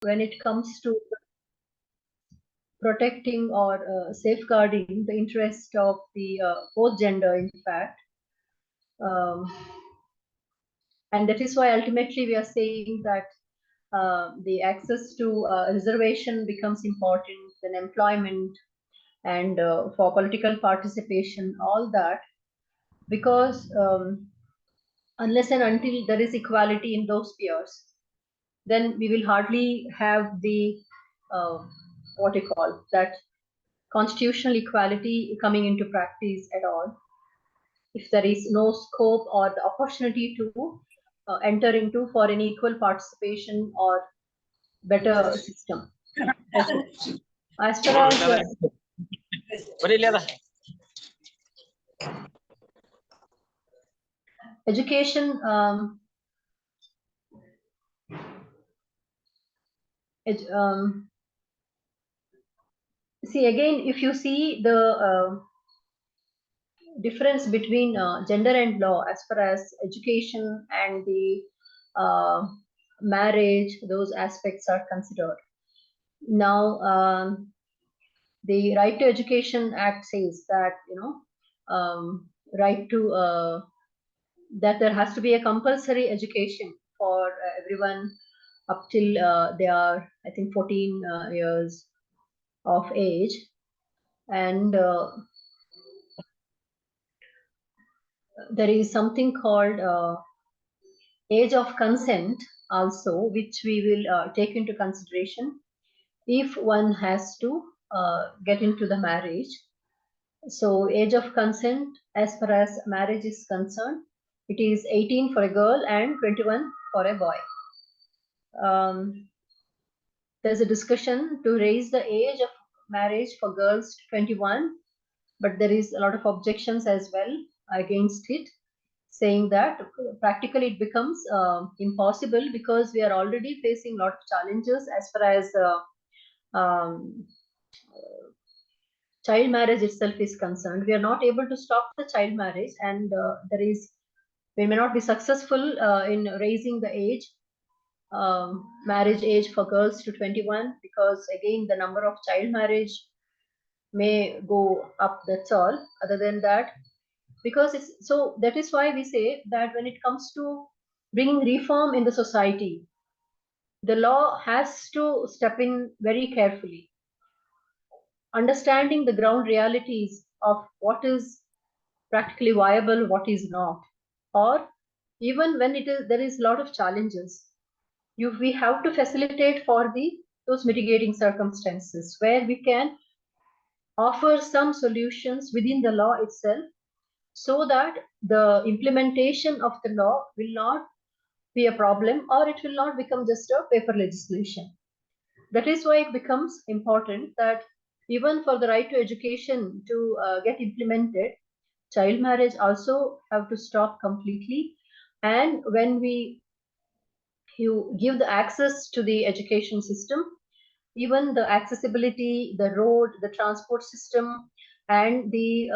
when it comes to protecting or safeguarding the interest of the both gender, in fact. Um, and that is why ultimately we are saying that the access to reservation becomes important, then employment and for political participation, all that, because unless and until there is equality in those spheres, then we will hardly have the what you call that constitutional equality coming into practice at all. If there is no scope or the opportunity to enter into for an equal participation or better system. As far as education, see again, if you see the difference between gender and law as far as education and the marriage, those aspects are considered. Now, the Right to Education Act says that, right to that there has to be a compulsory education for everyone up till they are, I think, 14 years of age. And there is something called age of consent also, which we will take into consideration if one has to get into the marriage. So age of consent as far as marriage is concerned, it is 18 for a girl and 21 for a boy. There's a discussion to raise the age of marriage for girls to 21, but there is a lot of objections as well against it, saying that practically it becomes impossible because we are already facing a lot of challenges as far as child marriage itself is concerned. We are not able to stop the child marriage, and we may not be successful in raising the age, marriage age for girls to 21, because again the number of child marriage may go up. That's all. Other than that, because it's so, that is why we say that when it comes to bringing reform in the society, the law has to step in very carefully, understanding the ground realities of what is practically viable, what is not, or even when there is a lot of challenges, we have to facilitate for those mitigating circumstances where we can offer some solutions within the law itself, so that the implementation of the law will not be a problem, or it will not become just a paper legislation. That is why it becomes important that even for the right to education to get implemented, child marriage also have to stop completely. And when you give the access to the education system, even the accessibility, the road, the transport system, and the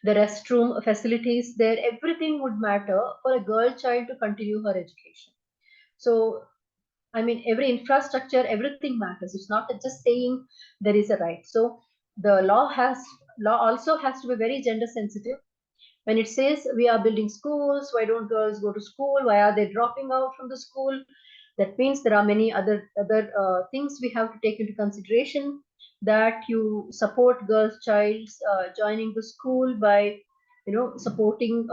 restroom facilities there, everything would matter for a girl child to continue her education. So I mean, every infrastructure, everything matters. It's not just saying there is a right. So the law also has to be very gender sensitive. When it says we are building schools, why don't girls go to school? Why are they dropping out from the school? That means there are many other things we have to take into consideration. That you support girls' childs joining the school by, supporting,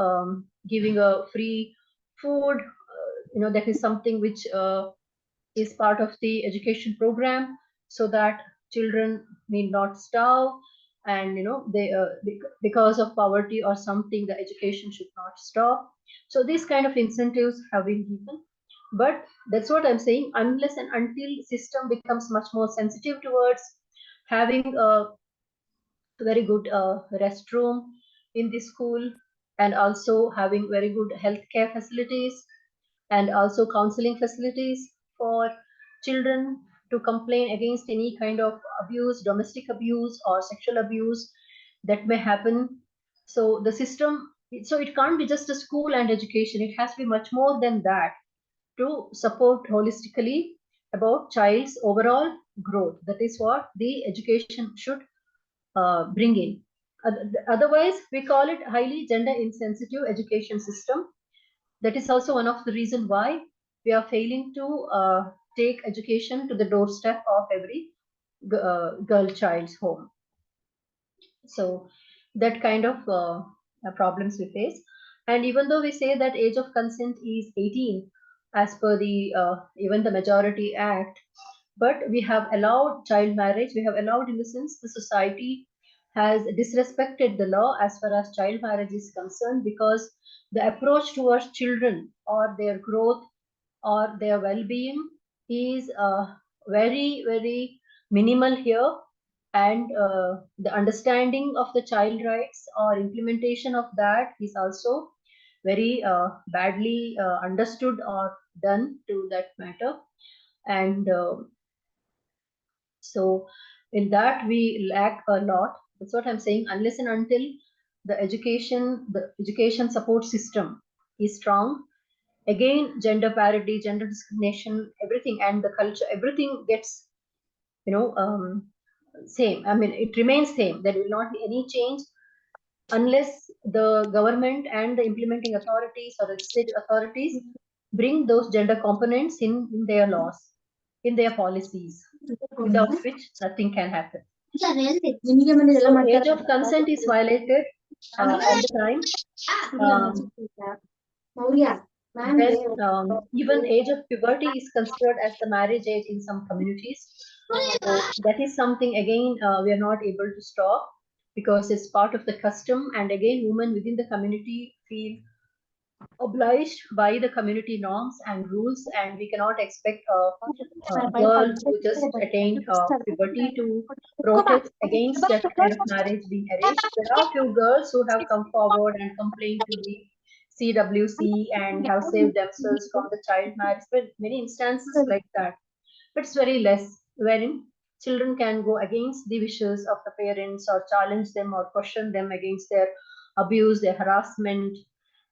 giving a free food. That is something which is part of the education program, so that children need not starve, and they because of poverty or something, the education should not stop. So these kind of incentives have been given, but that's what I'm saying, unless and until system becomes much more sensitive towards having a very good restroom in the school, and also having very good healthcare facilities, and also counseling facilities for children to complain against any kind of abuse, domestic abuse or sexual abuse that may happen. So it can't be just a school and education. It has to be much more than that. to support holistically about child's overall growth. That is what the education should bring in. Otherwise, we call it highly gender insensitive education system. That is also one of the reason why we are failing to take education to the doorstep of every girl child's home. So that kind of problems we face. And even though we say that age of consent is 18 as per the even the majority act, but we have allowed child marriage. We have allowed, in the sense, the society has disrespected the law as far as child marriage is concerned, because the approach towards children or their growth or their well-being is very, very minimal here. And the understanding of the child rights or implementation of that is also very badly understood or done to that matter. And so in that we lack a lot. That's what I'm saying. Unless and until the education support system is strong, again gender parity, gender discrimination, everything, and the culture, everything gets, same. I mean, it remains same. There will not be any change unless the government and the implementing authorities or legislative authorities bring those gender components in their laws, in their policies, without which nothing can happen. So age of consent is violated all the time. When even age of puberty is considered as the marriage age in some communities. So that is something, again, we are not able to stop because it's part of the custom. And again, women within the community feel obliged by the community norms and rules, and we cannot expect a girl who just attained puberty to protest against that kind of marriage being arranged. There are few girls who have come forward and complained to the CWC and have saved themselves from the child marriage, but many instances like that. But it's very less, wherein children can go against the wishes of the parents or challenge them or question them against their abuse, their harassment,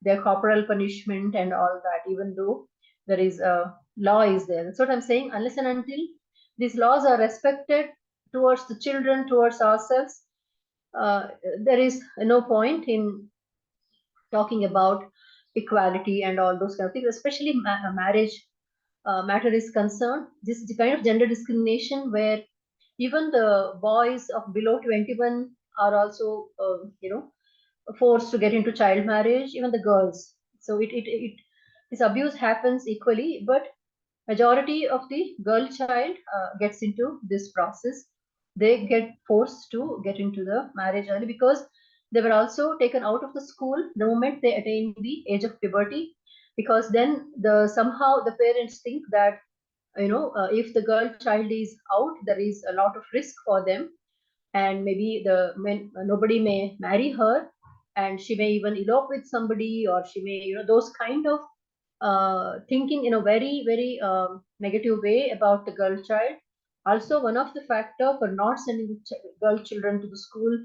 their corporal punishment, and all that, even though there is a law is there. That's what I'm saying. Unless and until these laws are respected towards the children, towards ourselves, there is no point in talking about equality and all those kind of things, especially marriage matter is concerned. This is the kind of gender discrimination where even the boys of below 21 are also, forced to get into child marriage, even the girls. So this abuse happens equally, but majority of the girl child gets into this process. They get forced to get into the marriage early because they were also taken out of the school the moment they attain the age of puberty, because then somehow the parents think that, if the girl child is out, there is a lot of risk for them, and maybe nobody may marry her, and she may even elope with somebody, or she may, those kind of thinking in a very, very negative way about the girl child. Also, one of the factor for not sending girl children to the school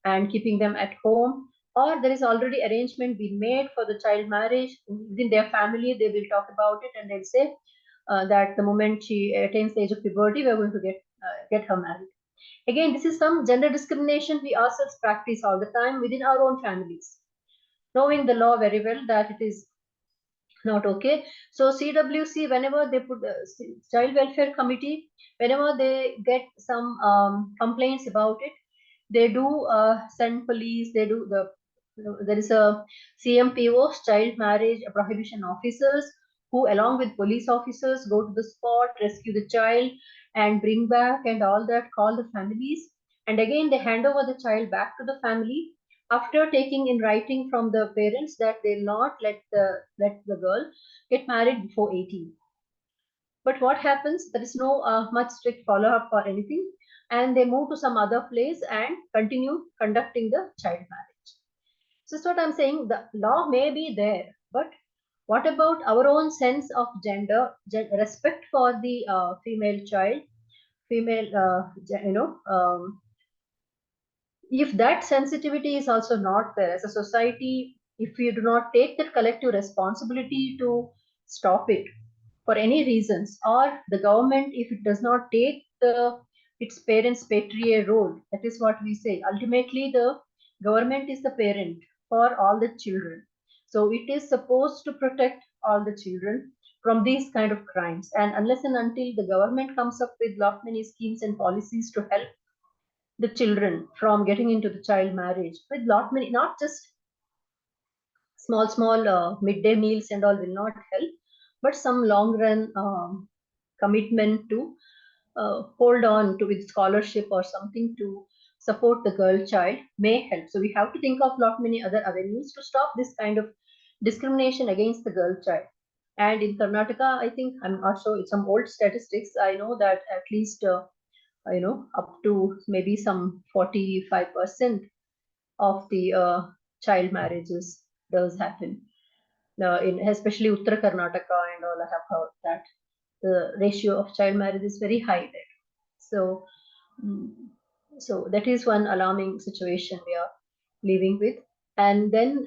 and keeping them at home, or there is already arrangement being made for the child marriage within their family. They will talk about it and they'll say that the moment she attains the age of puberty, we're going to get her married. Again, this is some gender discrimination we ourselves practice all the time within our own families, knowing the law very well that it is not okay. So CWC, whenever they put the Child Welfare Committee, whenever they get some complaints about it, they do send police. They do there is a CMPOs, Child Marriage Prohibition Officers, who along with police officers go to the spot, rescue the child, and bring back and all that. Call the families, and again they hand over the child back to the family after taking in writing from the parents that they'll not let the girl get married before 18. But what happens? There is no much strict follow up or anything, and they move to some other place and continue conducting the child marriage. So that's what I'm saying. The law may be there, but what about our own sense of gender, respect for the female child, female, if that sensitivity is also not there as a society, if we do not take that collective responsibility to stop it, for any reasons, or the government, if it does not take its parents' patriarch role, that is what we say. Ultimately, the government is the parent for all the children. So it is supposed to protect all the children from these kind of crimes. And unless and until the government comes up with lot many schemes and policies to help the children from getting into the child marriage, with lot many, not just small midday meals and all will not help, but some long run commitment to hold on to with scholarship or something to support the girl child may help. So we have to think of lot many other avenues to stop this kind of discrimination against the girl child. And in Karnataka, I think, I'm not sure, it's some old statistics, I know that at least up to maybe some 45% of the child marriages does happen. In especially Uttara Karnataka and all, I have heard that the ratio of child marriage is very high there. So, mm, so that is one alarming situation we are living with. And then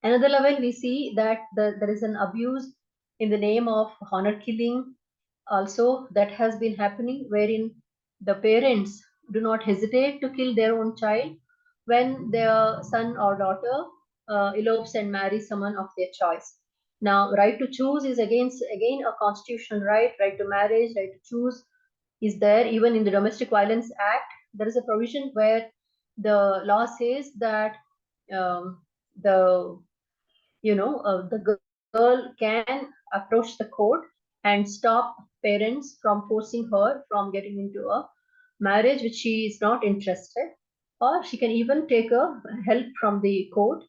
another level, we see that there is an abuse in the name of honor killing also that has been happening, wherein the parents do not hesitate to kill their own child when their son or daughter elopes and marries someone of their choice. Now, right to choose is again a constitutional right. Right to marriage, right to choose is there. Even in the Domestic Violence Act, there is a provision where the law says that the the girl can approach the court and stop parents from forcing her from getting into a marriage which she is not interested, or she can even take a help from the court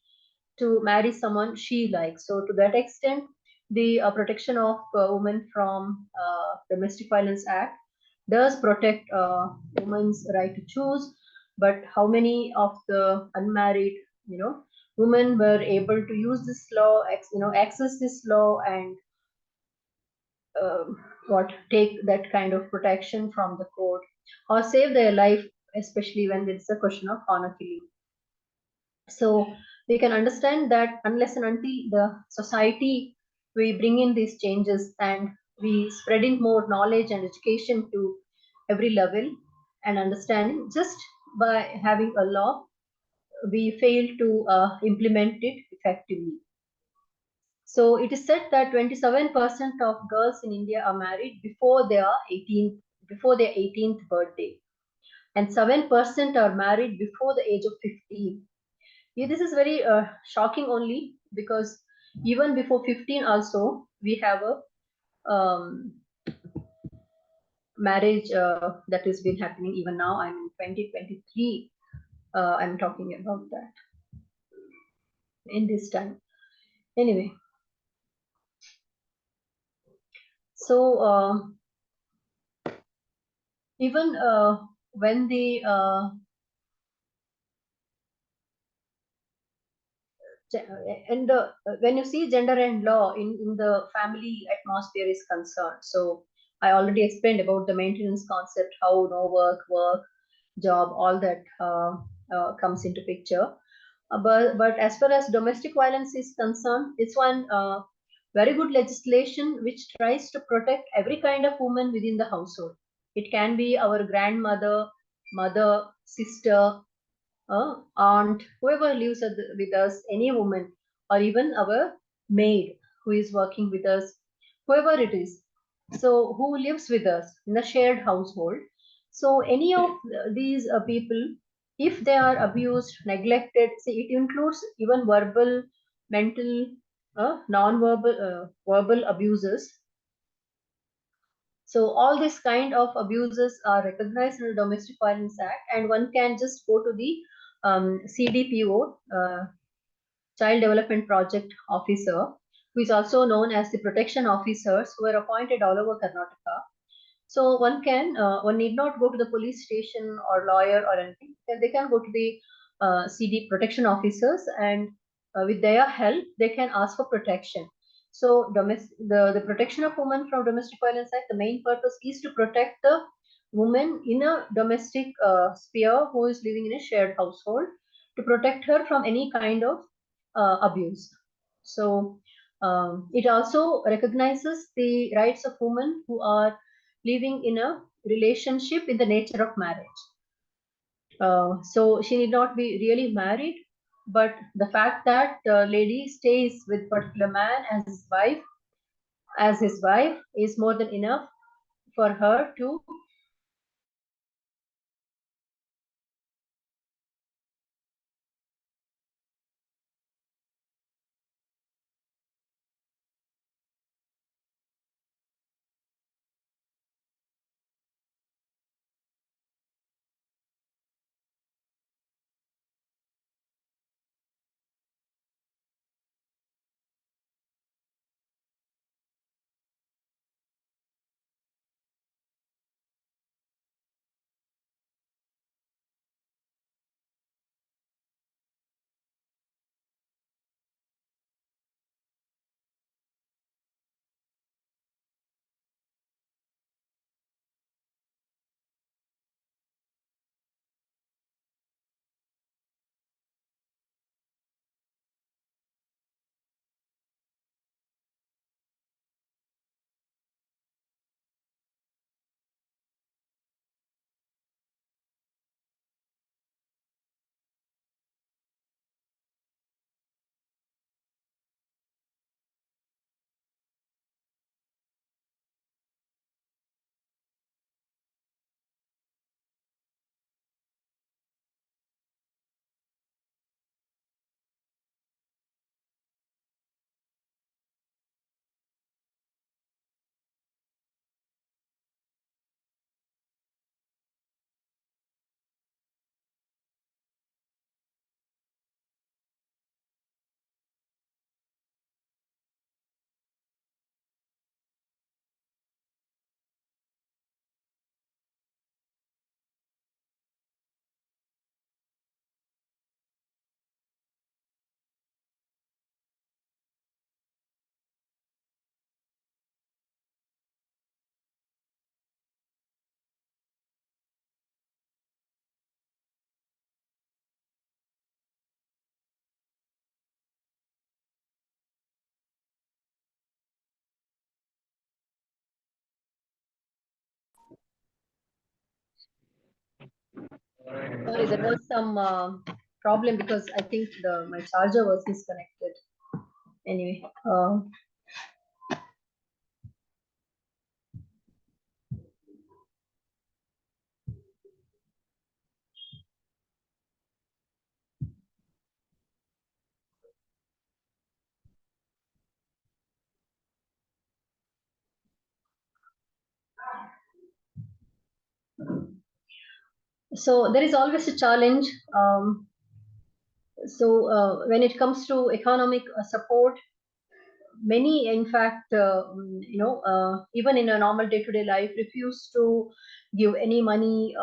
to marry someone she likes. So to that extent, the protection of women from Domestic Violence Act does protect women's right to choose. But how many of the unmarried, women were able to use this law, access this law, and what take that kind of protection from the court, or save their life, especially when it's a question of honor killing. So we can understand that unless and until the society, we bring in these changes and we spreading more knowledge and education to every level and understanding, just by having a law, we fail to implement it effectively. So it is said that 27% of girls in India are married before their 18th birthday, and 7% are married before the age of 15. Yeah, this is very shocking only because even before 15 also we have a marriage that has been happening. Even now I'm in 2023, I'm talking about that in this time. Anyway, so even when the and when you see gender and law in the family atmosphere is concerned, so I already explained about the maintenance concept, how no work, job, all that comes into picture. But as far as domestic violence is concerned, it's one very good legislation which tries to protect every kind of woman within the household. It can be our grandmother, mother, sister, aunt, whoever lives with us, any woman, or even our maid who is working with us, whoever it is. So, who lives with us in a shared household. So, any of these people, if they are abused, neglected, see, it includes even verbal, mental, non-verbal, verbal abuses. So all these kind of abuses are recognized in the Domestic Violence Act, and one can just go to the CDPO, Child Development Project Officer, who is also known as the protection officers, who are appointed all over Karnataka. So one need not go to the police station or lawyer or anything. They can go to the CD protection officers, and with their help, they can ask for protection. So the protection of women from Domestic Violence Act, the main purpose is to protect the woman in a domestic sphere who is living in a shared household, to protect her from any kind of abuse. So It also recognizes the rights of women who are living in a relationship in the nature of marriage. So she need not be really married, but the fact that the lady stays with particular man as his wife is more than enough for her to. Sorry, there was some problem because I think the my charger was disconnected. Anyway, so there is always a challenge. When it comes to economic support, many, in fact, even in a normal day-to-day life, refuse to give any money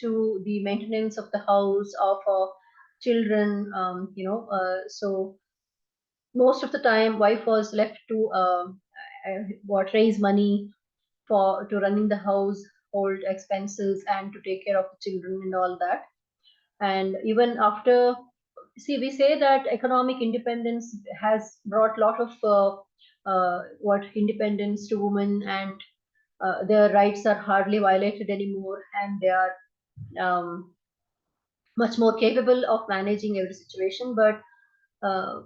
to the maintenance of the house of children. So most of the time, wife was left to what raise money for to running the household expenses and to take care of the children and all that. And even after, see, we say that economic independence has brought a lot of what independence to women, and their rights are hardly violated anymore, and they are um, much more capable of managing every situation. But uh,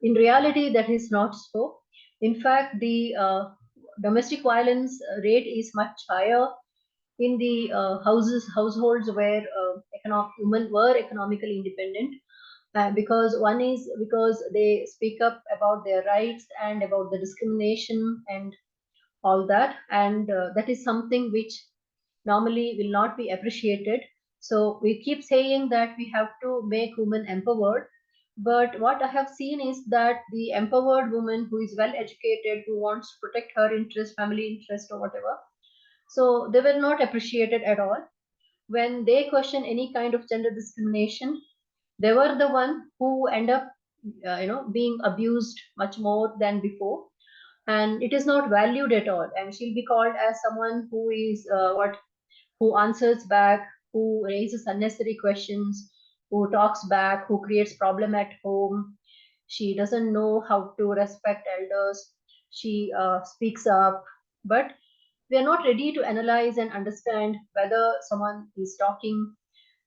in reality, that is not so. In fact, the domestic violence rate is much higher in the households where women were economically independent, because one is because they speak up about their rights and about the discrimination and all that, and that is something which normally will not be appreciated. So we keep saying that we have to make women empowered, but what I have seen is that the empowered woman who is well educated, who wants to protect her interest, family interest, or whatever, so they were not appreciated at all. When they question any kind of gender discrimination, they were the one who end up being abused much more than before, and it is not valued at all, and she'll be called as someone who is what who answers back, who raises unnecessary questions, who talks back, who creates problem at home. She doesn't know how to respect elders. She speaks up, but we are not ready to analyze and understand whether someone is talking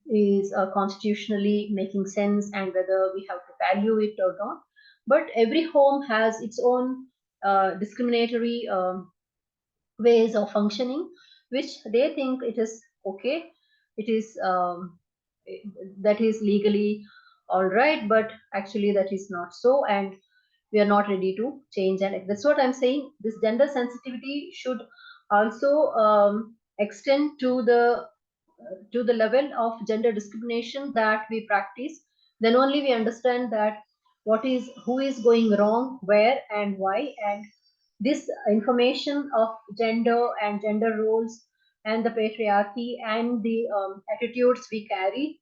is constitutionally making sense and whether we have to value it or not. But every home has its own discriminatory ways of functioning, which they think it is okay, it is that is legally all right, but actually that is not so, and we are not ready to change. And that's what I'm saying. This gender sensitivity should also extend to the level of gender discrimination that we practice. Then only we understand that what is who is going wrong where and why, and this information of gender and gender roles and the patriarchy and the attitudes we carry,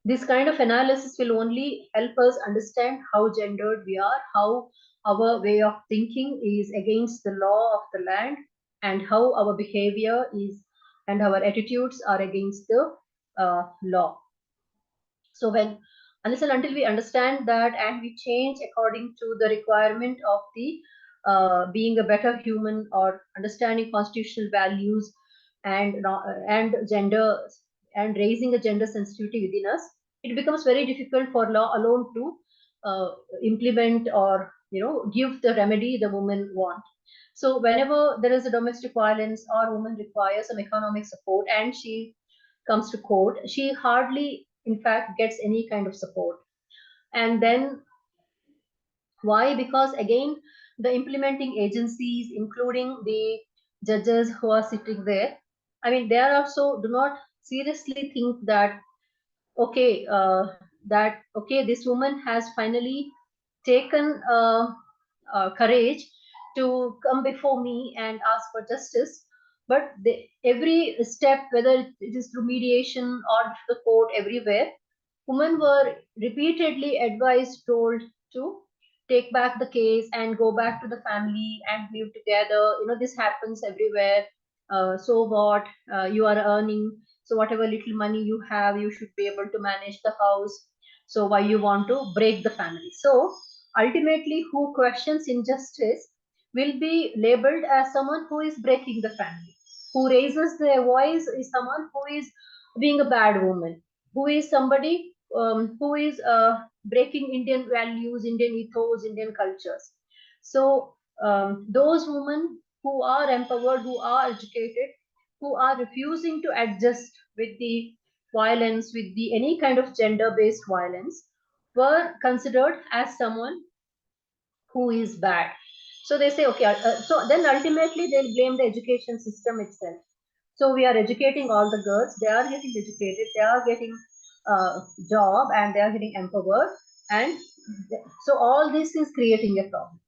this kind of analysis will only help us understand how gendered we are, how our way of thinking is against the law of the land, and how our behavior is and our attitudes are against the law. So when unless and until we understand that and we change according to the requirement of the being a better human or understanding constitutional values and gender and raising a gender sensitivity within us, it becomes very difficult for law alone to implement or give the remedy the women want. So whenever there is a domestic violence or woman requires some economic support and she comes to court, she hardly, in fact, gets any kind of support. And then why? Because again, the implementing agencies, including the judges who are sitting there, I mean, they are also do not seriously think that okay, this woman has finally taken courage to come before me and ask for justice. But every step, whether it is through mediation or to the court, everywhere, women were repeatedly advised, told to take back the case and go back to the family and live together. This happens everywhere. So what? You are earning, so whatever little money you have, you should be able to manage the house. So why you want to break the family? So ultimately, who questions injustice will be labeled as someone who is breaking the family. Who raises their voice is someone who is being a bad woman. Who is somebody who is breaking Indian values, Indian ethos, Indian cultures. So those women who are empowered, who are educated, who are refusing to adjust with the violence, with the any kind of gender-based violence, were considered as someone who is bad. So they say, okay, so then ultimately they'll blame the education system itself. So we are educating all the girls, they are getting educated, they are getting job and they are getting empowered. And so all this is creating a problem.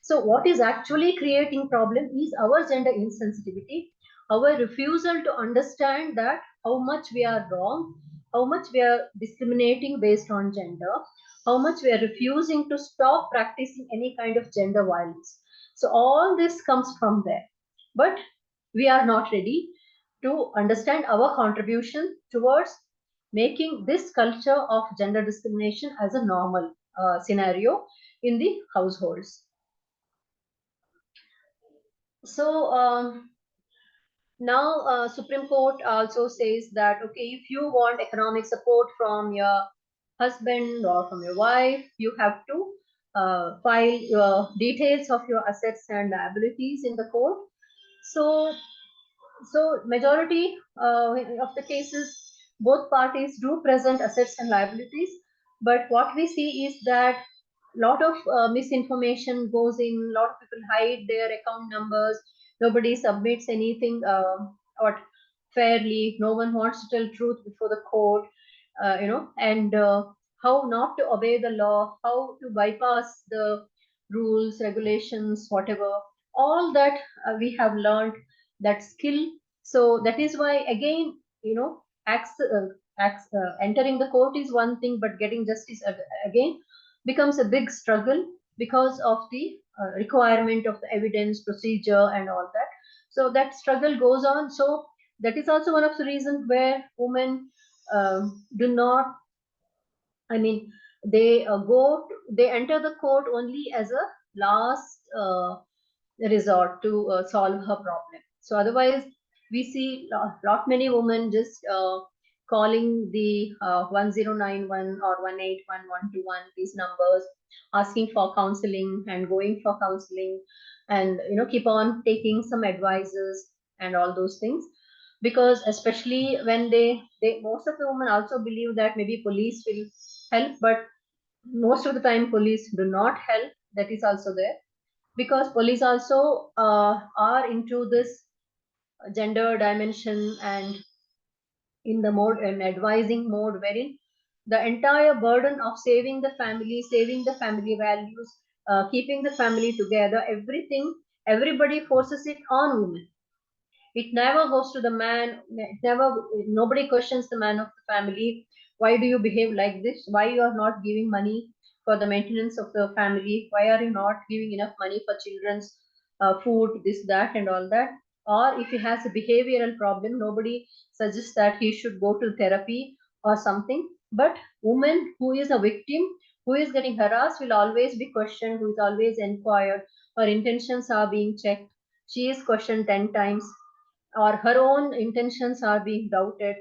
So what is actually creating problem is our gender insensitivity, our refusal to understand that how much we are wrong, how much we are discriminating based on gender, how much we are refusing to stop practicing any kind of gender violence. So all this comes from there. But we are not ready to understand our contribution towards making this culture of gender discrimination as a normal scenario in the households. So now Supreme Court also says that okay, if you want economic support from your husband or from your wife, you have to file your details of your assets and liabilities in the court. So majority of the cases, both parties do present assets and liabilities. But what we see is that lot of misinformation goes in. Lot of people hide their account numbers. Nobody submits anything or fairly. No one wants to tell truth before the court. And how not to obey the law, how to bypass the rules, regulations, whatever. All that we have learned that skill. So that is why again, entering the court is one thing, but getting justice again becomes a big struggle because of the requirement of the evidence, procedure, and all that. So that struggle goes on. So that is also one of the reasons where women do not, I mean, they enter the court only as a last resort to solve her problem. So otherwise, we see lot many women just calling the 1091 or 181 these numbers, asking for counseling and going for counseling, and keep on taking some advices and all those things. Because especially when they most of the women also believe that maybe police will help, but most of the time police do not help. That is also there, because police also are into this gender dimension and in the mode and advising mode, wherein the entire burden of saving the family values, keeping the family together, everything, everybody forces it on women. It never goes to the man. It never, nobody questions the man of the family. Why do you behave like this? Why you are not giving money for the maintenance of the family? Why are you not giving enough money for children's food, this, that, and all that? Or if he has a behavioral problem, nobody suggests that he should go to therapy or something. But woman who is a victim, who is getting harassed, will always be questioned, who is always inquired. Her intentions are being checked. She is questioned 10 times, or her own intentions are being doubted,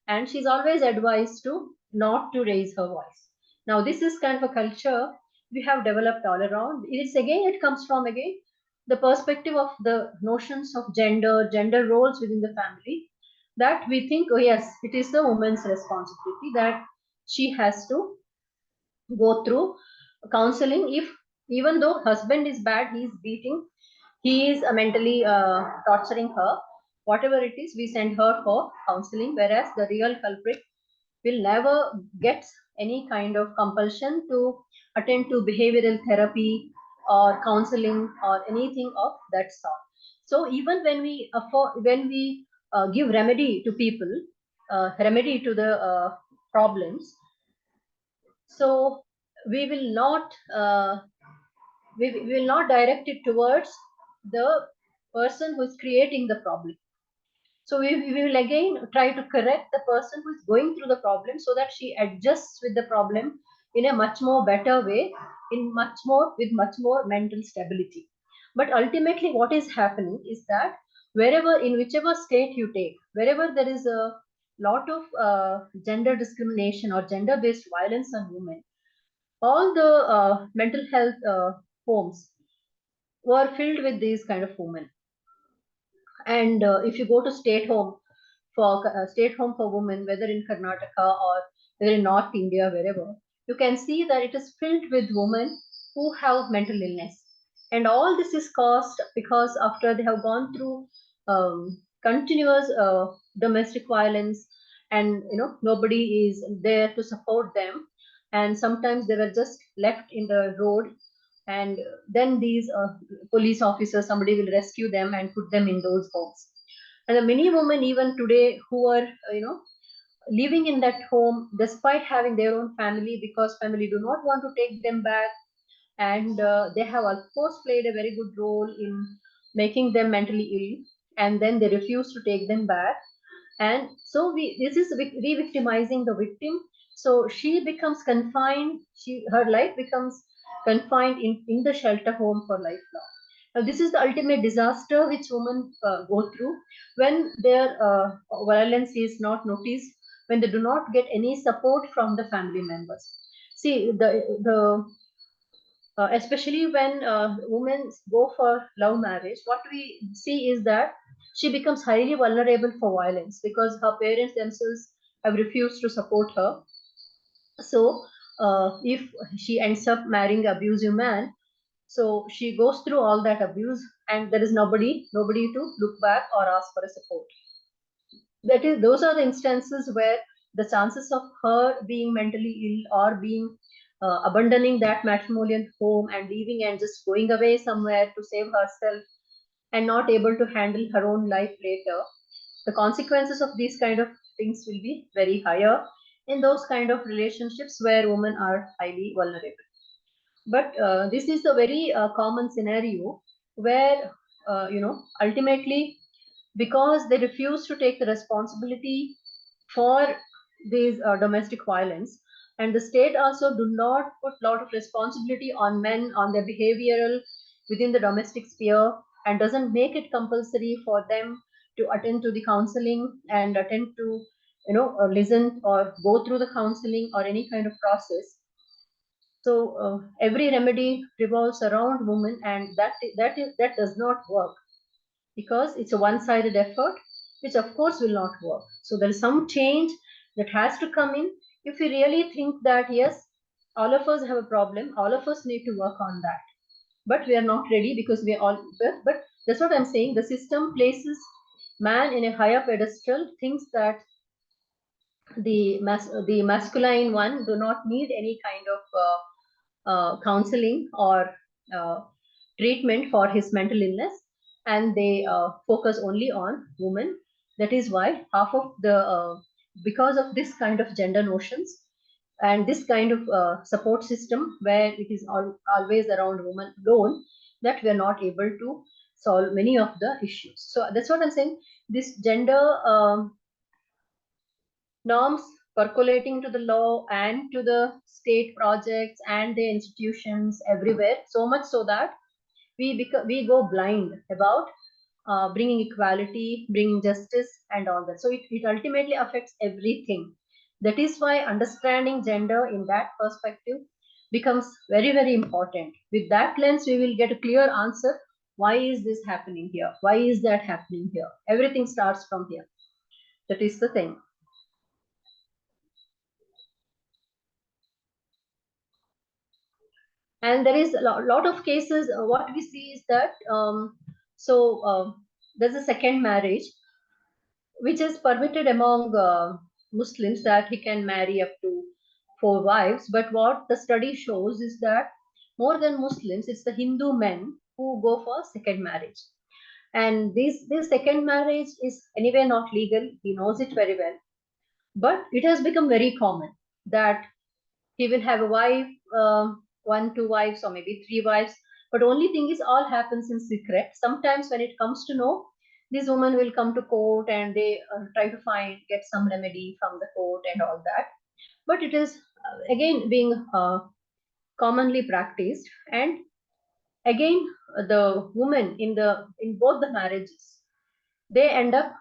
and she's always advised to not to raise her voice. Now this is kind of a culture we have developed all around. It comes from again the perspective of the notions of gender roles within the family, that we think, oh yes, it is the woman's responsibility, that she has to go through counseling. If even though husband is bad, he is beating, he is mentally torturing her, whatever it is, we send her for counseling, whereas the real culprit will never get any kind of compulsion to attend to behavioral therapy or counseling or anything of that sort. So even when we give remedy to people, remedy to the problems, so we will not we will not direct it towards the person who is creating the problem. So we will again try to correct the person who is going through the problem, so that she adjusts with the problem in a much more better way, in much more with much more mental stability. But ultimately, what is happening is that wherever, in whichever state you take, wherever there is a lot of gender discrimination or gender-based violence on women, all the mental health homes were filled with these kind of women. And if you go to state home for women, whether in Karnataka or whether in North India, wherever, you can see that it is filled with women who have mental illness. And all this is caused because after they have gone through continuous domestic violence, and nobody is there to support them, and sometimes they were just left in the road, and then these police officers, somebody will rescue them and put them in those homes. And the many women even today who are living in that home despite having their own family, because family do not want to take them back, and they have of course played a very good role in making them mentally ill, and then they refuse to take them back. And so this is re-victimizing the victim. So she becomes confined, her life becomes confined in the shelter home for lifelong. Now this is the ultimate disaster which women go through when their violence is not noticed, when they do not get any support from the family members. See, the especially when women go for love marriage, what we see is that she becomes highly vulnerable for violence, because her parents themselves have refused to support her. So if she ends up marrying an abusive man, so she goes through all that abuse, and there is nobody to look back or ask for a support. That is, those are the instances where the chances of her being mentally ill or being abandoning that matrimonial home and leaving and just going away somewhere to save herself and not able to handle her own life later, the consequences of these kind of things will be very higher in those kind of relationships where women are highly vulnerable. But this is a very common scenario where ultimately, because they refuse to take the responsibility for these domestic violence, And the state also do not put a lot of responsibility on men, on their behavioral within the domestic sphere, and doesn't make it compulsory for them to attend to the counseling and attend to, listen or go through the counseling or any kind of process. So every remedy revolves around women, and that does not work, because it's a one-sided effort, which of course will not work. So there is some change that has to come in. If we really think that yes, all of us have a problem, all of us need to work on that, but we are not ready because we are all. But that's what I'm saying. The system places man in a higher pedestal, thinks that the masculine one do not need any kind of counseling or uh, treatment for his mental illness, and they focus only on women. That is why half of the because of this kind of gender notions and this kind of support system where it is always around women alone, that we are not able to solve many of the issues. So that's what I'm saying. This gender norms percolating to the law and to the state projects and the institutions everywhere, so much so that we go blind about bringing equality, bringing justice, and all that. So it ultimately affects everything. That is why understanding gender in that perspective becomes very, very important. With that lens, we will get a clear answer. Why is this happening here? Why is that happening here? Everything starts from here. That is the thing. And there is a lot of cases. What we see is that there's a second marriage which is permitted among Muslims, that he can marry up to 4 wives. But what the study shows is that more than Muslims, it's the Hindu men who go for second marriage. And this second marriage is anyway not legal. He knows it very well. But it has become very common that he will have a wife, one, 2 wives, or maybe 3 wives. But only thing is, all happens in secret. Sometimes when it comes to know, this woman will come to court and they try to get some remedy from the court and all that. But it is again being commonly practiced. And again, the woman in both the marriages, they end up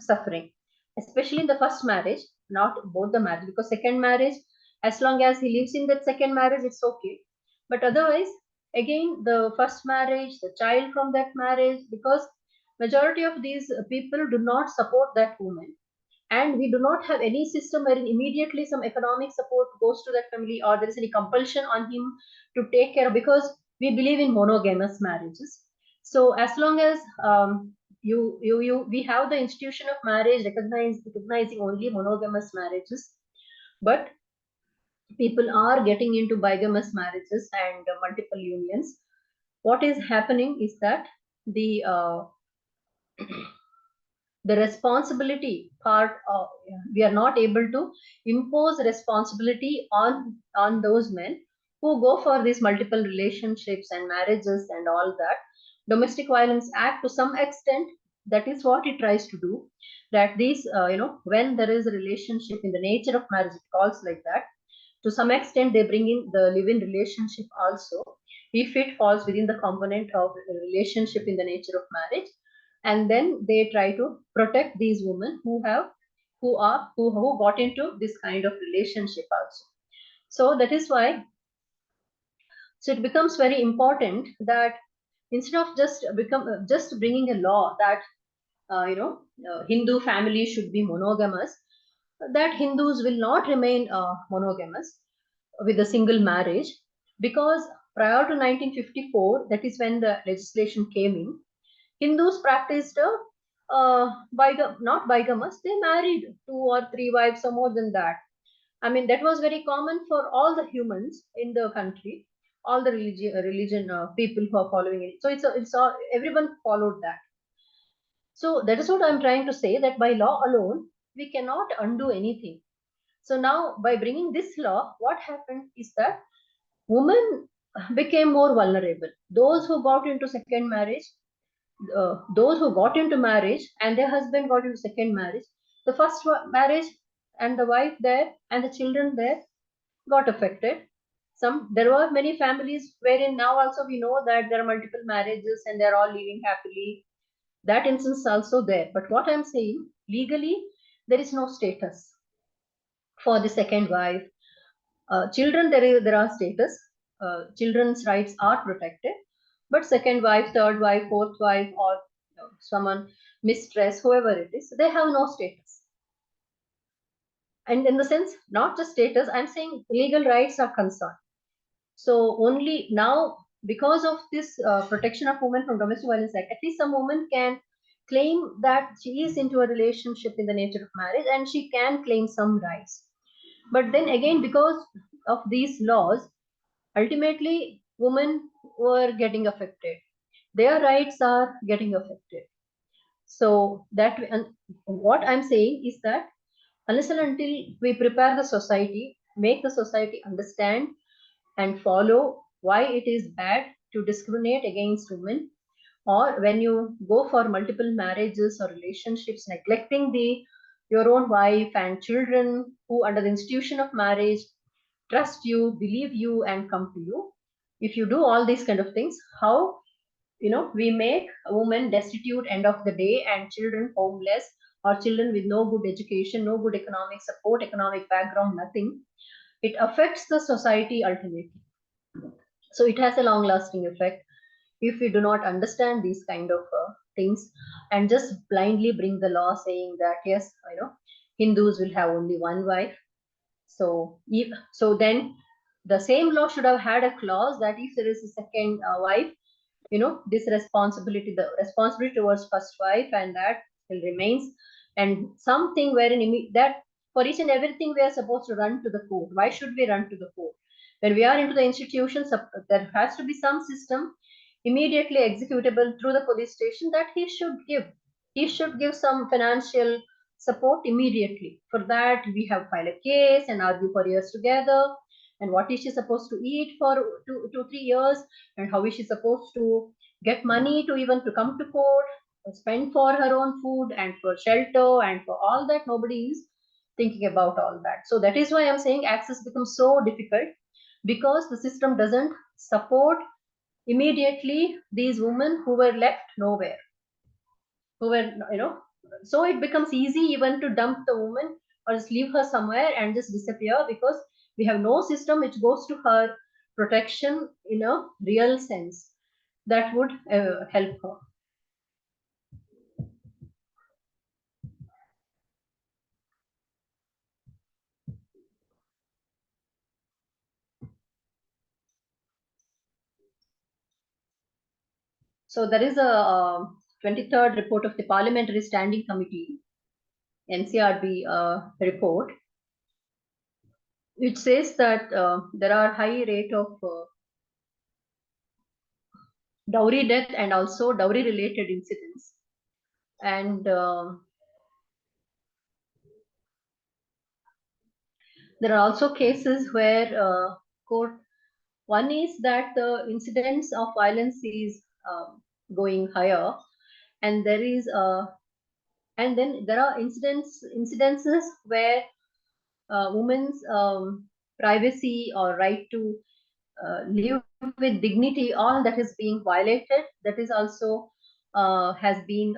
suffering, especially in the first marriage, not both the marriage, because second marriage, as long as he lives in that second marriage, it's okay. But otherwise, again, the first marriage, the child from that marriage, because majority of these people do not support that woman, and we do not have any system where immediately some economic support goes to that family, or there is any compulsion on him to take care of, because we believe in monogamous marriages. So as long as we have the institution of marriage recognizing only monogamous marriages, but people are getting into bigamous marriages and multiple unions. What is happening is that the the responsibility part of, we are not able to impose responsibility on those men who go for these multiple relationships and marriages and all that. Domestic violence act, to some extent, that is what it tries to do, that these when there is a relationship in the nature of marriage, it calls like that. To some extent, they bring in the live-in relationship also, if it falls within the component of a relationship in the nature of marriage. And then they try to protect these women who got into this kind of relationship also. So that is why, so it becomes very important that instead of just bringing a law that Hindu families should be monogamous, that Hindus will not remain monogamous with a single marriage, because prior to 1954, that is when the legislation came in, Hindus practiced not bigamous, they married 2 or 3 wives or more than that. I mean, that was very common for all the humans in the country, all the religion people who are following it. So everyone followed that. So that is what I'm trying to say, that by law alone, we cannot undo anything. So now, by bringing this law, what happened is that women became more vulnerable. Those who got into second marriage, those who got into marriage and their husband got into second marriage, the first marriage and the wife there and the children there, got affected. There were many families wherein now also we know that there are multiple marriages and they're all living happily. That instance is also there. But what I'm saying, legally, there is no status for the second wife. Children, there are status. Children's rights are protected. But second wife, third wife, fourth wife, or someone mistress, whoever it is, they have no status. And in the sense, not just status, I'm saying legal rights are concerned. So only now, because of this Protection of Women from Domestic Violence Act, at least some woman can claim that she is into a relationship in the nature of marriage and she can claim some rights. But then again, because of these laws, ultimately women were getting affected. Their rights are getting affected. So that, and what I'm saying is that unless and until we prepare the society, make the society understand and follow why it is bad to discriminate against women, or when you go for multiple marriages or relationships, neglecting your own wife and children who under the institution of marriage trust you, believe you, and come to you. If you do all these kind of things, how we make a woman destitute end of the day and children homeless, or children with no good education, no good economic support, economic background, nothing. It affects the society ultimately. So it has a long lasting effect if we do not understand these kind of things and just blindly bring the law saying that yes, Hindus will have only one wife. So then the same law should have had a clause that if there is a second wife, this responsibility, the responsibility towards first wife, and that still remains. And something wherein that for each and everything we are supposed to run to the court. Why should we run to the court when we are into the institutions? There has to be some system immediately executable through the police station that he should give some financial support immediately. For that we have filed a case and argue for years together. And what is she supposed to eat for 2 3 years, and how is she supposed to get money to even to come to court, spend for her own food and for shelter and for all that? Nobody is thinking about all that. So that is why I'm saying access becomes so difficult, because the system doesn't support immediately these women who were left nowhere, who were so it becomes easy even to dump the woman or just leave her somewhere and just disappear, because we have no system which goes to her protection in a real sense that would help her. So there is a 23rd report of the Parliamentary Standing Committee, NCRB report, which says that there are high rate of dowry death and also dowry related incidents. And there are also cases where court, one is that the incidence of violence is going higher, and there is and then there are incidences where women's privacy or right to live with dignity, all that is being violated. That is also has been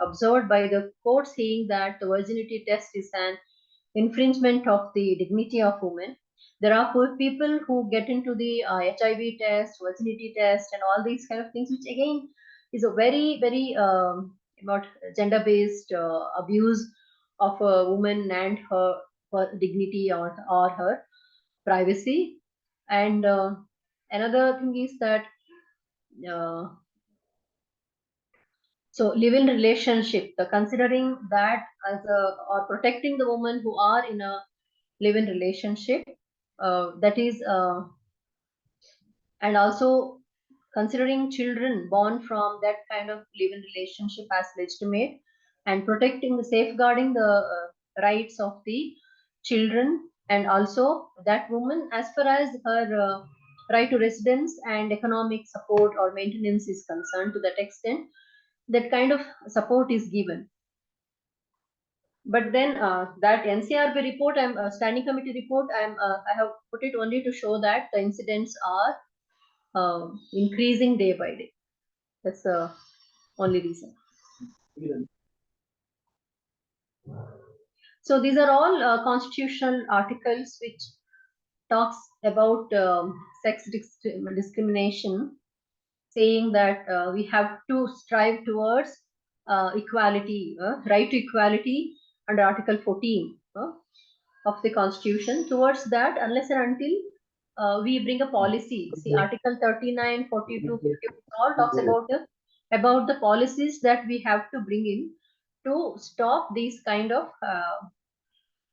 observed by the court, saying that the virginity test is an infringement of the dignity of women. There are poor people who get into the HIV test, virginity test, and all these kind of things, which again is a very, very about gender-based abuse of a woman and her dignity or her privacy. And another thing is that uh, so live-in relationship, the considering that as a, or protecting the women who are in a live-in relationship, that is and also considering children born from that kind of live-in relationship as legitimate, and protecting the safeguarding the rights of the children, and also that woman as far as her right to residence and economic support or maintenance is concerned, to that extent that kind of support is given. But then that NCRB report, standing committee report, I have put it only to show that the incidents are increasing day by day. That's the only reason. So these are all constitutional articles which talks about sex discrimination, saying that we have to strive towards equality, right to equality under Article 14 of the Constitution. Towards that, unless and until we bring a policy. See, Article 39, 42, 50 all talks about the policies that we have to bring in to stop these kind of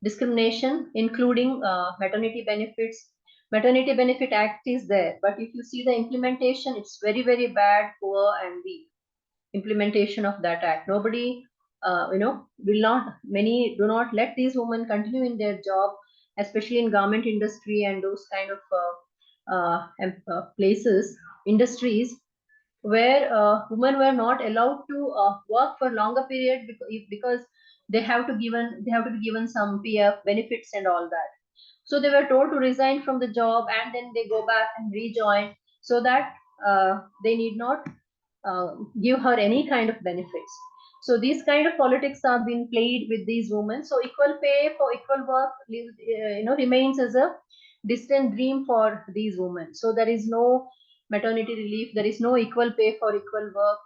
discrimination, including maternity benefits. Maternity Benefit Act is there, but if you see the implementation, it's very, very bad, poor, and weak implementation of that act. Nobody, will not. Many do not let these women continue in their job, especially in garment industry and those kind of places, industries where women were not allowed to work for longer period because they have to be given some PF benefits and all that. So they were told to resign from the job and then they go back and rejoin so that they need not give her any kind of benefits. So these kind of politics are being played with these women. So equal pay for equal work, remains as a distant dream for these women. So there is no maternity relief. There is no equal pay for equal work.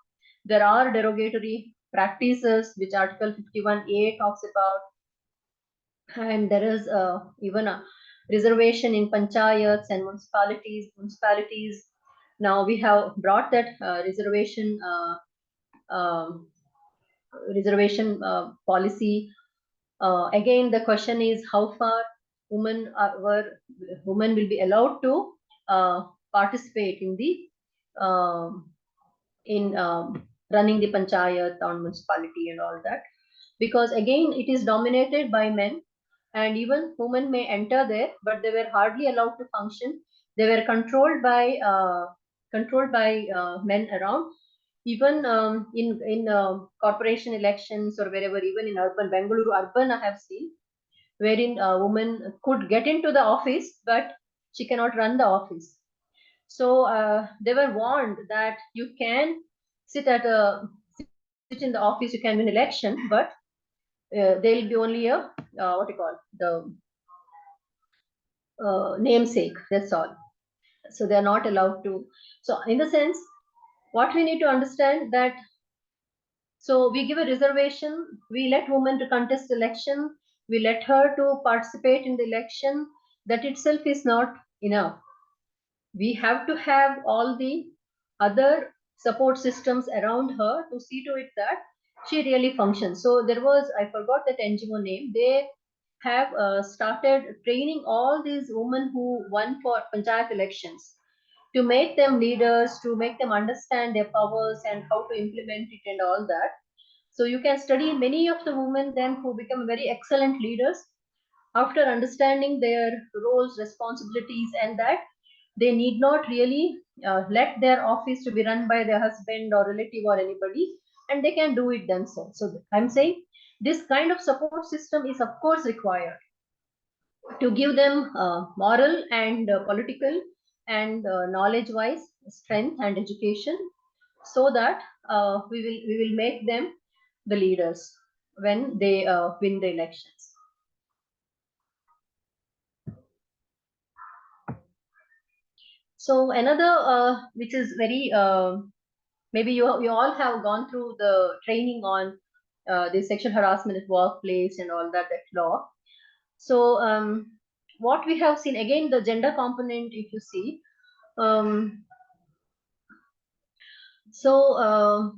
There are derogatory practices which Article 51A talks about, and there is even a reservation in panchayats and municipalities. Now we have brought that reservation policy. Again, the question is how far women will be allowed to participate in the in running the panchayat, town municipality, and all that, because again it is dominated by men, and even women may enter there, but they were hardly allowed to function. They were controlled by men around. Even in corporation elections or wherever, even in urban Bangalore urban, I have seen wherein a woman could get into the office, but she cannot run the office. So they were warned that you can sit at a sit in the office, you can win election, but there will be only a what you call the namesake. That's all. So they are not allowed to. So in the sense, what we need to understand that, so we give a reservation, we let women to contest election, we let her to participate in the election. That itself is not enough. We have to have all the other support systems around her to see to it that she really functions. So there was, I forgot that NGO name, they have started training all these women who won for panchayat elections to make them leaders, to make them understand their powers and how to implement it and all that. So you can study many of the women then who become very excellent leaders after understanding their roles, responsibilities, and that they need not really let their office to be run by their husband or relative or anybody, and they can do it themselves. So I'm saying this kind of support system is of course required to give them moral and political and knowledge wise strength and education, so that we will make them the leaders when they win the elections. So another which is very maybe you all have gone through the training on the sexual harassment at workplace and all that law. So what we have seen, again the gender component, if you see, um, so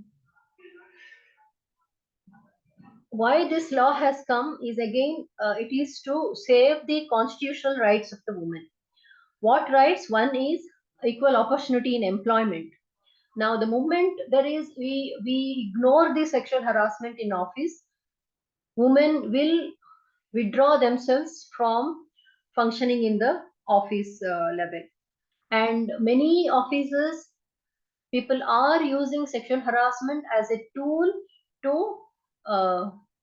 why this law has come is, again it is to save the constitutional rights of the woman. What rights? One is equal opportunity in employment. Now, the moment there is we ignore the sexual harassment in office, women will withdraw themselves from functioning in the office level. And many offices, people are using sexual harassment as a tool to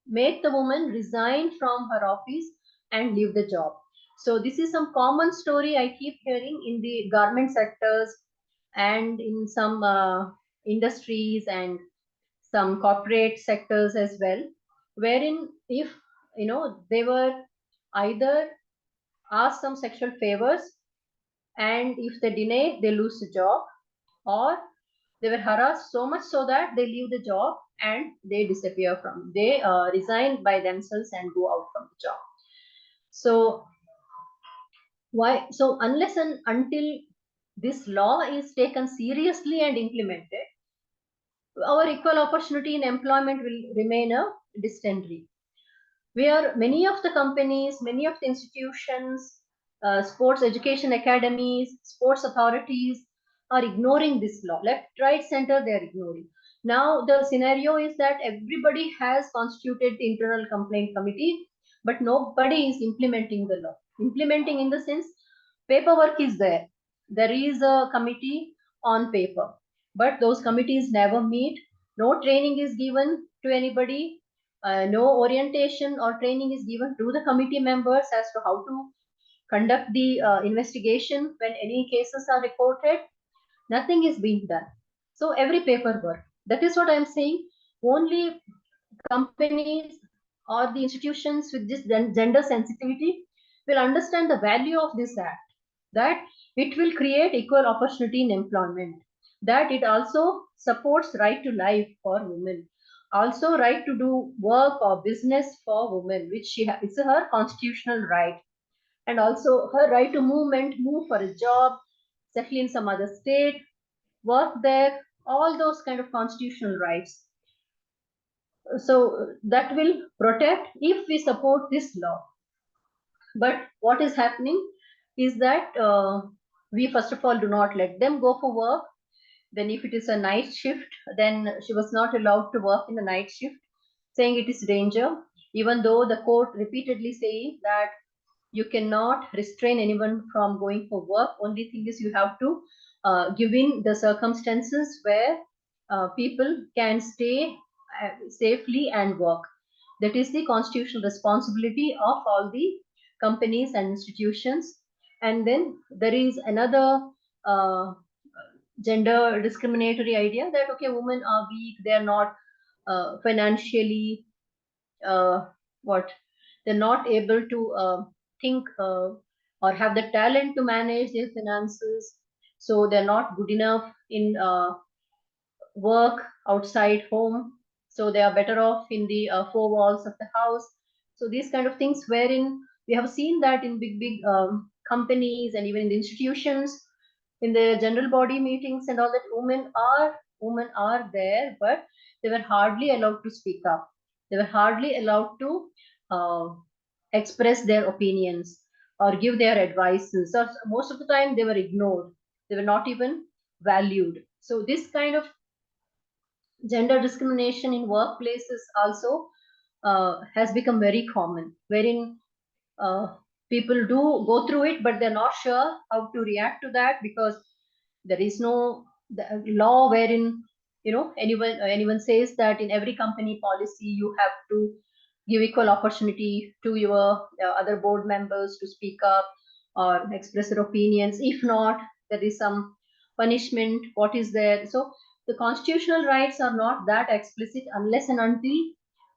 make the woman resign from her office and leave the job. So this is some common story I keep hearing in the garment sectors and in some industries and some corporate sectors as well, wherein if they were either asked some sexual favors, and if they deny, they lose the job, or they were harassed so much so that they leave the job and they disappear from, they resign by themselves and go out from the job. So why? So unless and until this law is taken seriously and implemented, our equal opportunity in employment will remain a distant dream, where many of the companies, many of the institutions, sports education academies, sports authorities are ignoring this law. Left, right, center, they are ignoring. Now, the scenario is that everybody has constituted the internal complaint committee, but nobody is implementing the law. Implementing in the sense, paperwork is there. There is a committee on paper, but those committees never meet. No training is given to anybody, no orientation or training is given to the committee members as to how to conduct the investigation when any cases are reported. Nothing is being done. So every paperwork. That is what I am saying. Only companies or the institutions with this gender sensitivity will understand the value of this act, that it will create equal opportunity in employment, that it also supports right to life for women, also right to do work or business for women, which it's her constitutional right, and also her right to move for a job, settle in some other state, work there, all those kind of constitutional rights. So that will protect if we support this law. But what is happening is that we first of all do not let them go for work. Then if it is a night shift, then she was not allowed to work in the night shift, saying it is danger, even though the court repeatedly saying that you cannot restrain anyone from going for work. Only thing is you have to give in the circumstances where people can stay safely and work. That is the constitutional responsibility of all the companies and institutions. And then there is another gender discriminatory idea that okay, women are weak, they are not financially uh, what they're not able to think or have the talent to manage their finances, so they're not good enough in work outside home, so they are better off in the four walls of the house. So these kind of things, wherein we have seen that in big companies and even in the institutions, in the general body meetings and all that, women are there, but they were hardly allowed to speak up, they were hardly allowed to uh, express their opinions or give their advices, so most of the time they were ignored, they were not even valued. So this kind of gender discrimination in workplaces also has become very common, wherein uh, people do go through it, but they're not sure how to react to that, because there is no law wherein anyone says that in every company policy you have to give equal opportunity to your other board members to speak up or express their opinions. If not, there is some punishment. What is there? So the constitutional rights are not that explicit unless and until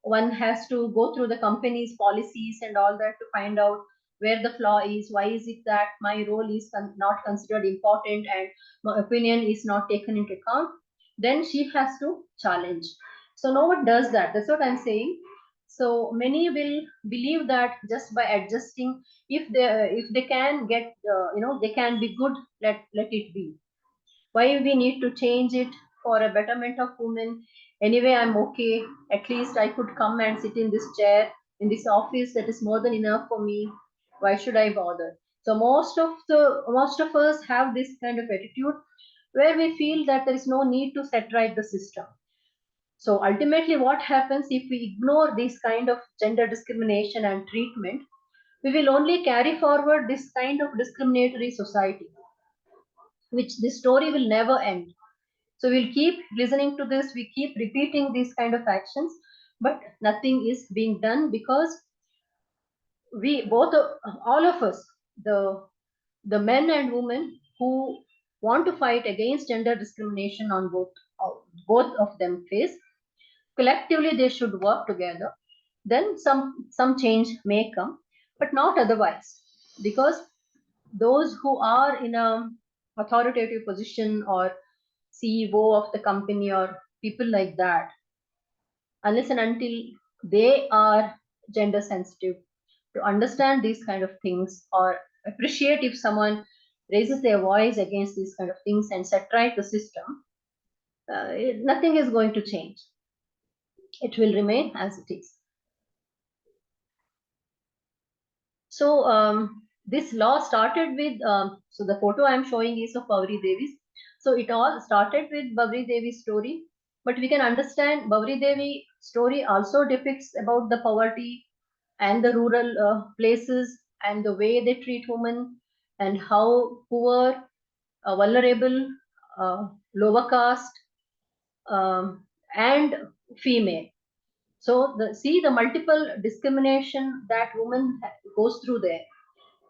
one has to go through the company's policies and all that to find out where the flaw is, why is it that my role is not considered important and my opinion is not taken into account, then she has to challenge. So no one does that, that's what I'm saying. So many will believe that just by adjusting, if they can get they can be good, let it be. Why we need to change it for a betterment of women? Anyway, I'm okay, at least I could come and sit in this chair in this office, that is more than enough for me. Why should I bother? So most of us have this kind of attitude, where we feel that there is no need to set right the system. So ultimately what happens if we ignore this kind of gender discrimination and treatment, we will only carry forward this kind of discriminatory society, which this story will never end. So we'll keep listening to this, we keep repeating these kind of actions, but nothing is being done because we both, all of us, the men and women who want to fight against gender discrimination on both of them face, collectively they should work together. Then some change may come, but not otherwise, because those who are in a authoritative position or CEO of the company or people like that, unless and until they are gender sensitive to understand these kind of things or appreciate if someone raises their voice against these kind of things and set right the system, nothing is going to change. It will remain as it is. So this law started with, so the photo I am showing is of Babri Devi's. So it all started with Babri Devi's story, but we can understand Babri Devi story also depicts about the poverty and the rural places and the way they treat women and how poor, vulnerable, lower caste, and female. So see the multiple discrimination that woman goes through there.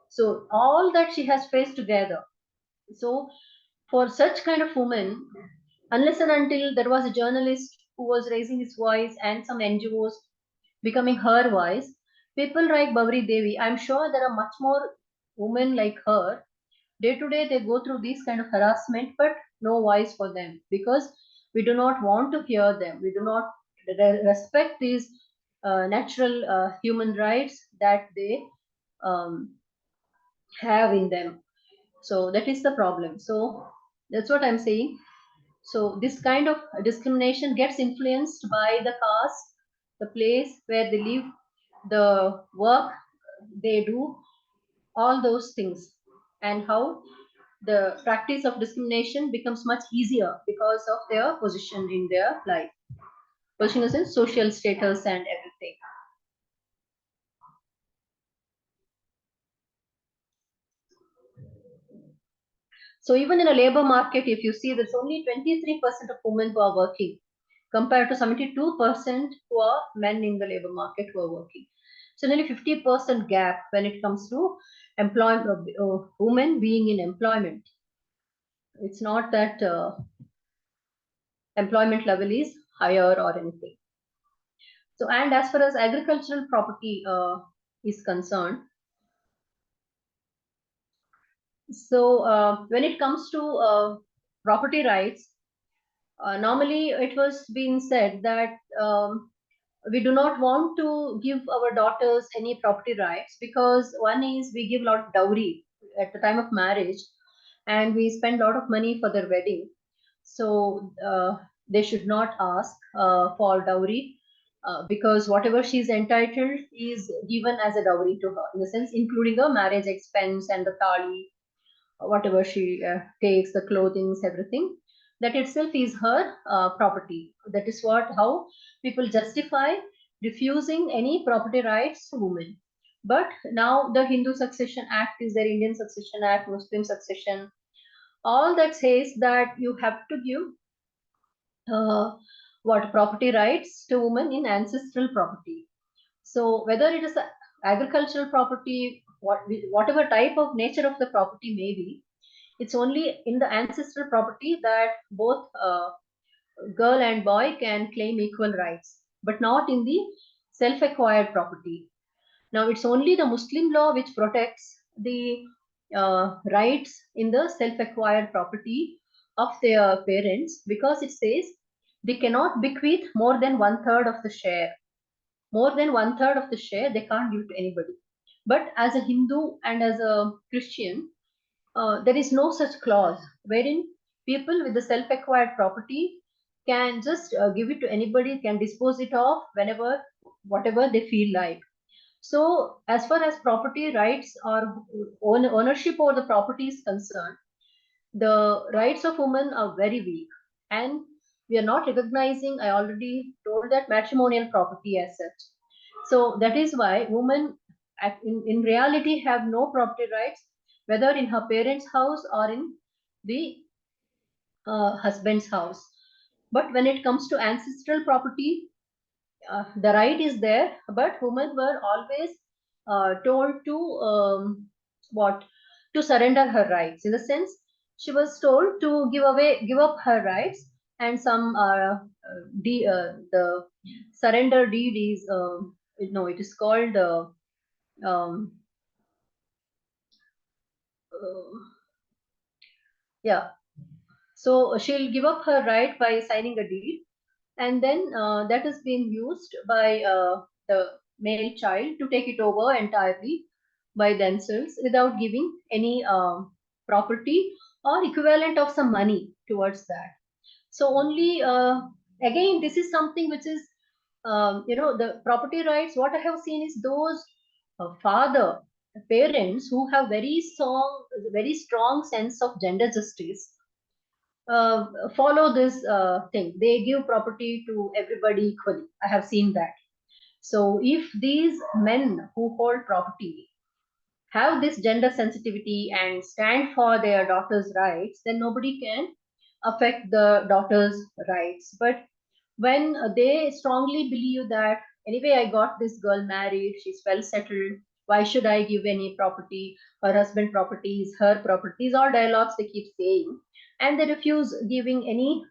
So all that she has faced together. So for such kind of woman, unless and until there was a journalist who was raising his voice and some NGOs becoming her voice, people like Babri Devi, I'm sure there are much more women like her. Day to day, they go through these kind of harassment, but no voice for them because we do not want to hear them. We do not respect these natural human rights that they um, have in them. So that is the problem. So that's what I'm saying. So this kind of discrimination gets influenced by the caste, the place where they live, the work they do, all those things, and how the practice of discrimination becomes much easier because of their position in their life. Position is in social status and everything. So even in a labor market, if you see, there's only 23% of women who are working compared to 72% who are men in the labor market who are working. So nearly 50% gap when it comes to employment, women being in employment. It's not that employment level is higher or anything. So, and as far as agricultural property is concerned, so when it comes to property rights, normally it was being said that we do not want to give our daughters any property rights because one is we give a lot of dowry at the time of marriage and we spend a lot of money for their wedding. So they should not ask for dowry because whatever she's entitled is given as a dowry to her, in the sense including the marriage expense and the tali, whatever she takes, the clothings, everything. That itself is her property. That is what how people justify refusing any property rights to women. But now the Hindu Succession Act is there, Indian Succession Act, Muslim Succession, all that says that you have to give what property rights to women in ancestral property. So whether it is agricultural property, whatever type of nature of the property may be, it's only in the ancestral property that both girl and boy can claim equal rights, but not in the self-acquired property. Now it's only the Muslim law which protects the rights in the self-acquired property of their parents, because it says they cannot bequeath more than one third of the share. More than one third of the share they can't give to anybody. But as a Hindu and as a Christian, there is no such clause wherein people with the self-acquired property can just give it to anybody, can dispose it off whenever, whatever they feel like. So, as far as property rights or ownership over the property is concerned, the rights of women are very weak, and we are not recognizing. I already told that matrimonial property as such. So that is why women, in reality, have no property rights, whether in her parents' house or in the husband's house. But when it comes to ancestral property, the right is there, but women were always told to what to surrender her rights. In the sense, she was told to give up her rights, and some the surrender deed is no, it is called um, uh, yeah. So she'll give up her right by signing a deed, and then that is being used by the male child to take it over entirely by themselves without giving any property or equivalent of some money towards that. So only again, this is something which is the property rights. What I have seen is those father parents who have very strong sense of gender justice follow this thing. They give property to everybody equally. I have seen that. So if these men who hold property have this gender sensitivity and stand for their daughters' rights, then nobody can affect the daughters' rights. But when they strongly believe that anyway, I got this girl married, she's well settled, why should I give any property? Her husband properties, her properties, all dialogues they keep saying, and they refuse giving any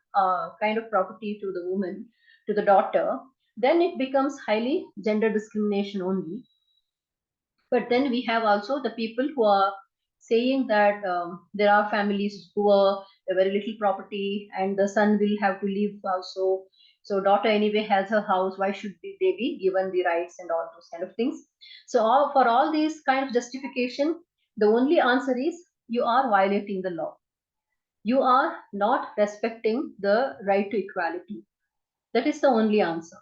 kind of property to the woman, to the daughter, then it becomes highly gender discrimination only. But then we have also the people who are saying that there are families who are very little property and the son will have to leave also. So daughter anyway has her house. Why should they be given the rights and all those kind of things? So for all these kind of justification, the only answer is you are violating the law. You are not respecting the right to equality. That is the only answer.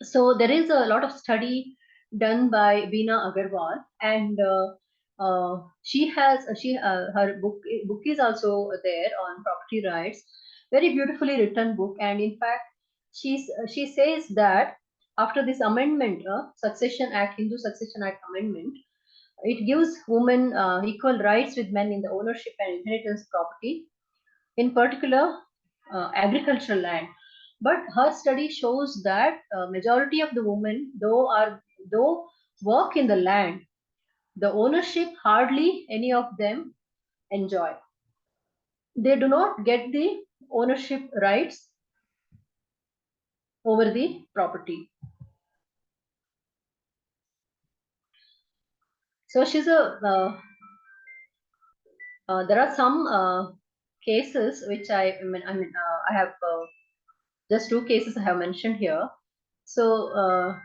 So there is a lot of study done by Veena Agarwal, and she has her book is also there on property rights. Very beautifully written book, and in fact, she says that after this amendment, Succession Act, Hindu Succession Act amendment, it gives women equal rights with men in the ownership and inheritance property, in particular agricultural land. But her study shows that majority of the women, though work in the land, the ownership hardly any of them enjoy. They do not get the ownership rights over the property. So she's a there are some cases which I have just two cases I have mentioned here. So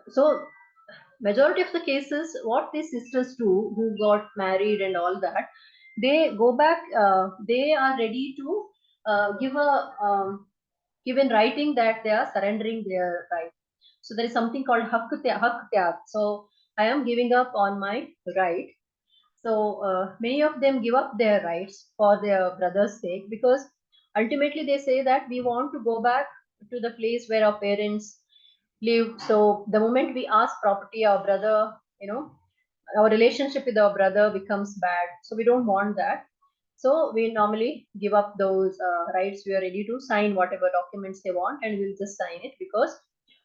so majority of the cases, what these sisters do who got married and all that, they go back, they are ready to give in writing that they are surrendering their right. So there is something called hak tyag. So I am giving up on my right. So many of them give up their rights for their brother's sake, because ultimately they say that we want to go back to the place where our parents live. So the moment we ask property, our brother, our relationship with our brother becomes bad. So we don't want that. So we normally give up those rights. We are ready to sign whatever documents they want, and we'll just sign it because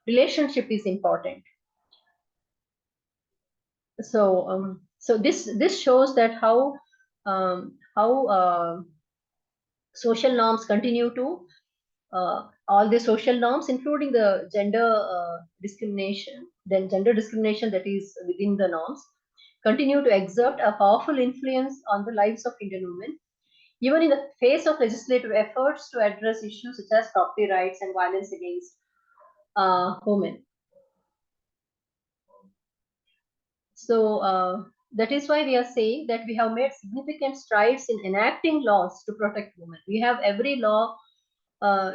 relationship is important. So this shows that how social norms continue to all the social norms, including the gender discrimination that is within the norms, continue to exert a powerful influence on the lives of Indian women, even in the face of legislative efforts to address issues such as property rights and violence against women. So that is why we are saying that we have made significant strides in enacting laws to protect women. We have every law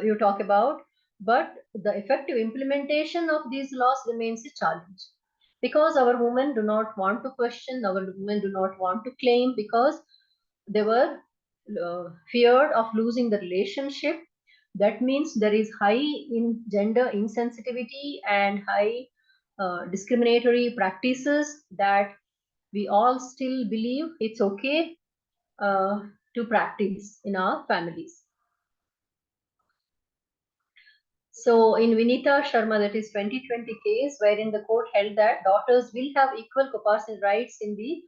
you talk about, but the effective implementation of these laws remains a challenge, because our women do not want to question, our women do not want to claim, because they were feared of losing the relationship. That means there is high in gender insensitivity and high discriminatory practices that we all still believe it's okay uh, to practice in our families. So in Vinita Sharma, that is 2020 case, wherein the court held that daughters will have equal proportion rights in the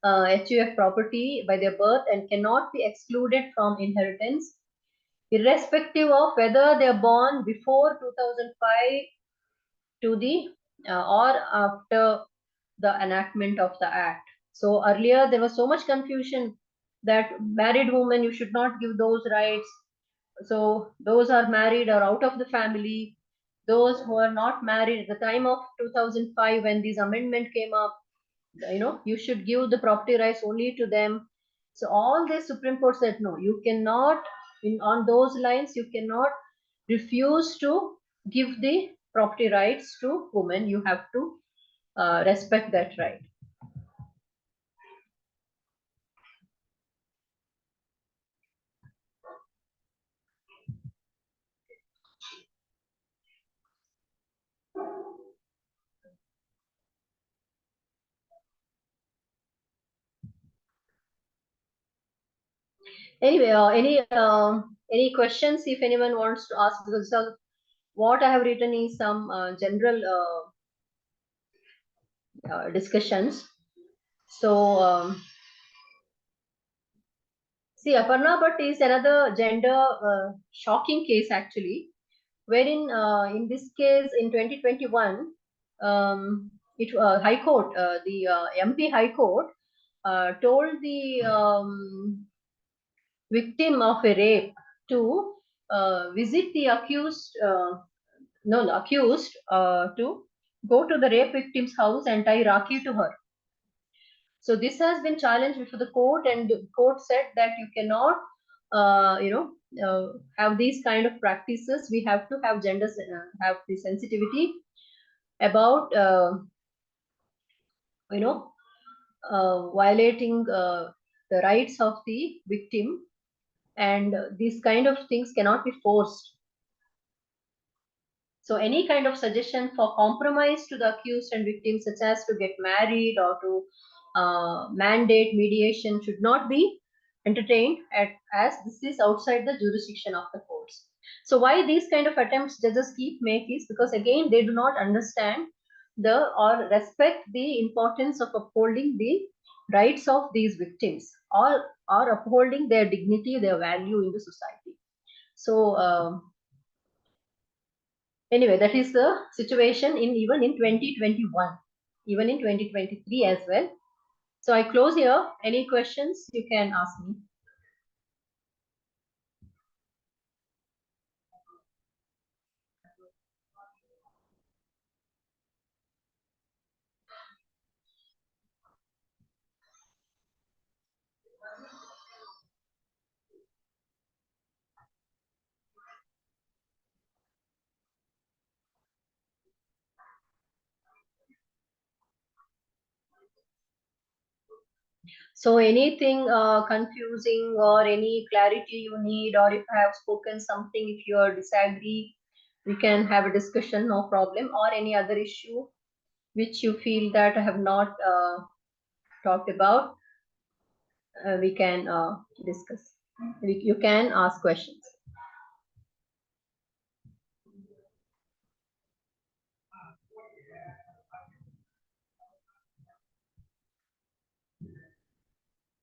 HUF property by their birth and cannot be excluded from inheritance, irrespective of whether they are born before 2005 to the or after the enactment of the act. So earlier there was so much confusion that married women, you should not give those rights. So those are married or out of the family, those who are not married at the time of 2005 when this amendment came up, you should give the property rights only to them. So all the Supreme Court said no, you cannot, on those lines, you cannot refuse to give the property rights to women. You have to respect that right. Anyway, any questions if anyone wants to ask? Because what I have written is some general discussions. So see, Aparna Bhatt is another gender shocking case actually, wherein in this case in 2021, High Court, the MP High Court told the victim of a rape to visit the accused, accused to go to the rape victim's house and tie Rakhi to her. So this has been challenged before the court, and the court said that you cannot, have these kind of practices. We have to have have the sensitivity about, violating the rights of the victim, and these kind of things cannot be forced. So any kind of suggestion for compromise to the accused and victim, such as to get married or to mandate mediation, should not be entertained as this is outside the jurisdiction of the courts. So why these kind of attempts judges keep make is because again they do not understand or respect the importance of upholding the rights of these victims, or upholding their dignity, their value in the society. So anyway, that is the situation even in 2021, even in 2023 as well. So I close here. Any questions you can ask me. So anything confusing or any clarity you need, or if I have spoken something, if you are disagree, we can have a discussion, no problem. Or any other issue which you feel that I have not talked about, we can discuss. You can ask questions.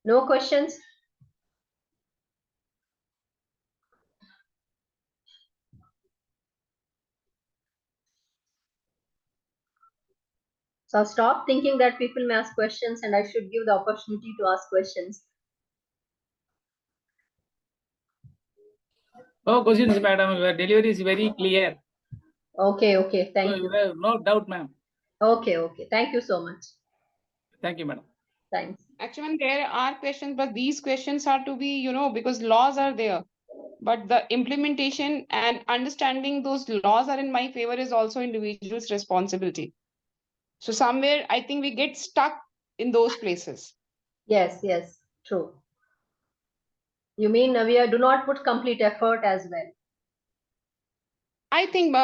No questions? So stop thinking that people may ask questions and I should give the opportunity to ask questions. No questions, madam. Your delivery is very clear. Okay. Thank you. No doubt, ma'am. Okay. Thank you so much. Thank you, madam. Thanks. Actually, there are questions, but these questions are to be, because laws are there. But the implementation and understanding those laws are in my favor is also individual's responsibility. So somewhere I think we get stuck in those places. Yes, true. You mean we do not put complete effort as well? I think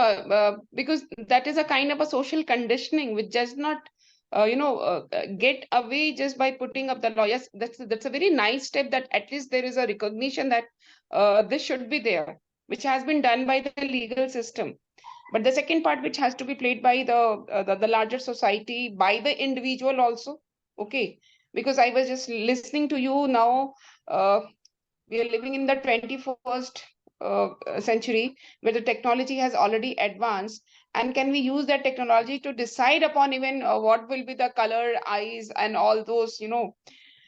because that is a kind of a social conditioning which does not, get away just by putting up the law. Yes, that's a very nice step that at least there is a recognition that this should be there. which has been done by the legal system. But the second part, which has to be played by the larger society, by the individual also. Okay, because I was just listening to you now. We are living in the 21st century, where the technology has already advanced, and can we use that technology to decide upon even what will be the color, eyes, and all those,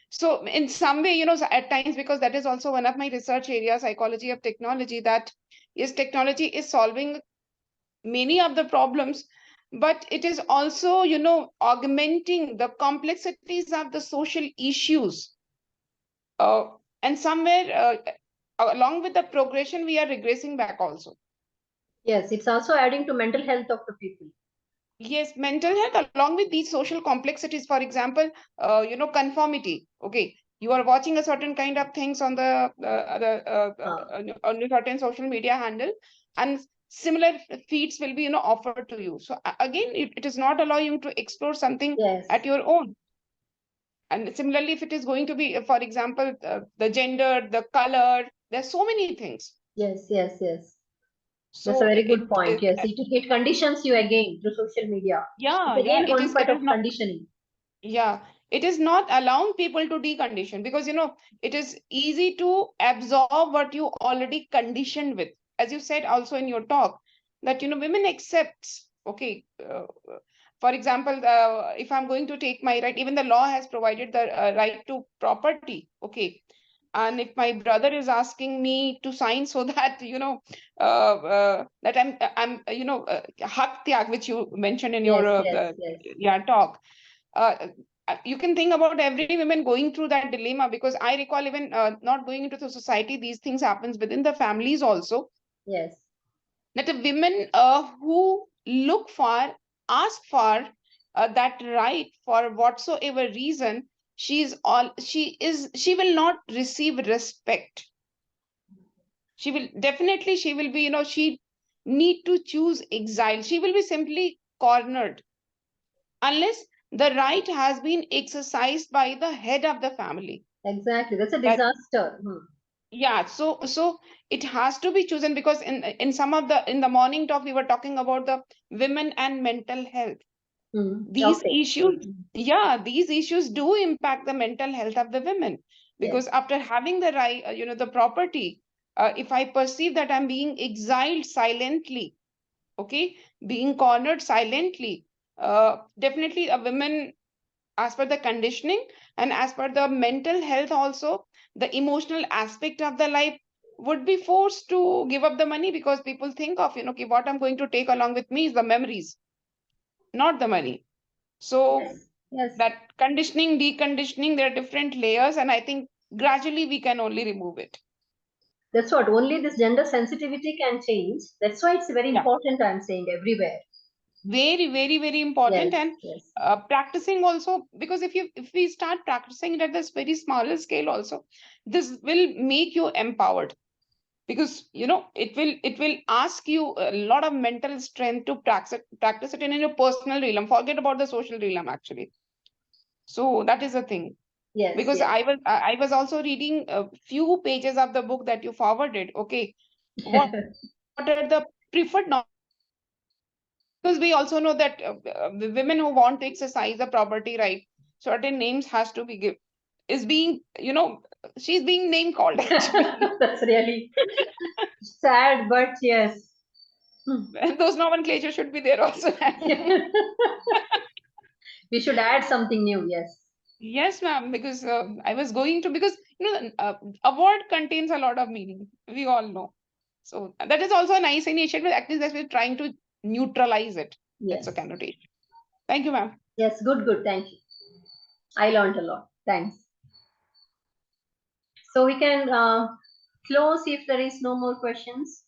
so in some way, at times, because that is also one of my research areas, psychology of technology, that yes, technology is solving many of the problems, but it is also, augmenting the complexities of the social issues. uh, and somewhere along with the progression, we are regressing back also. Yes, it's also adding to mental health of the people. Yes, mental health along with these social complexities. For example, conformity. Okay, you are watching a certain kind of things on on a certain social media handle, and similar feeds will be, offered to you. So again, it is not allowing you to explore something Yes, at your own. And similarly, if it is going to be, for example, the gender, the color, there's so many things. yes, yes, yes. That's a So very good point. Yes, it conditions you again through social media. It's yeah, again it one is. part It of is not. conditioning. Yeah, it is not allowing people to decondition, because it is easy to absorb what you already conditioned with. As you said also in your talk, that women accepts. Okay, for example, if I'm going to take my right, even the law has provided the right to property. Okay, and if my brother is asking me to sign so that that I'm hak tyag, which you mentioned in your Yes, yes, yes, yeah talk. uh, you can think about every woman going through that dilemma, because I recall even not going into the society, these things happens within the families also, yes. that the women who look for, ask for that right for whatsoever reason, she will not receive respect. She will be, she need to choose exile. She will be simply cornered unless the right has been exercised by the head of the family. Exactly. That's a That disaster. yeah, so it has to be chosen, because in some of the in the morning talk we were talking about the women and mental health. These Okay. issues, yeah, these issues do impact the mental health of the women, Yes, because after having the right, the property, if I perceive that I'm being exiled silently, okay, being cornered silently, definitely a woman, as per the conditioning and as per the mental health also, the emotional aspect of the life, would be forced to give up the money, because people think of, okay, what I'm going to take along with me is the memories, not the money. So yes, yes. that conditioning, deconditioning, there are different layers, and I think gradually we can only remove it. That's what only this gender sensitivity can change. That's why it's very Yeah, important. I'm saying everywhere. very, very, very important. Yes, And yes, practicing also, because if we start practicing it at this very smaller scale also, this will make you empowered, because it will ask you a lot of mental strength to practice it in your personal realm. Forget about the social realm actually. So that is the thing, yes, because yes. I was also reading a few pages of the book that you forwarded. Okay, what are the preferred nomenclature of the women, because we also know that the women who want to exercise the property right, certain names has to be given, is being, she's being name called actually. That's really sad, but yes. Hmm. And those nomenclature should be there also. We should add something new. Yes. Yes, ma'am, because I was going to, because a word contains a lot of meaning. We all know. So that is also a nice initiative. At least that we're trying to neutralize it. That's a Yes. connotation. Thank you, ma'am. Yes. Good, good. Thank you. I learned a lot. Thanks. So we can close if there is no more questions.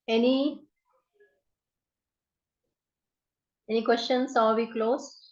Any questions, or we close?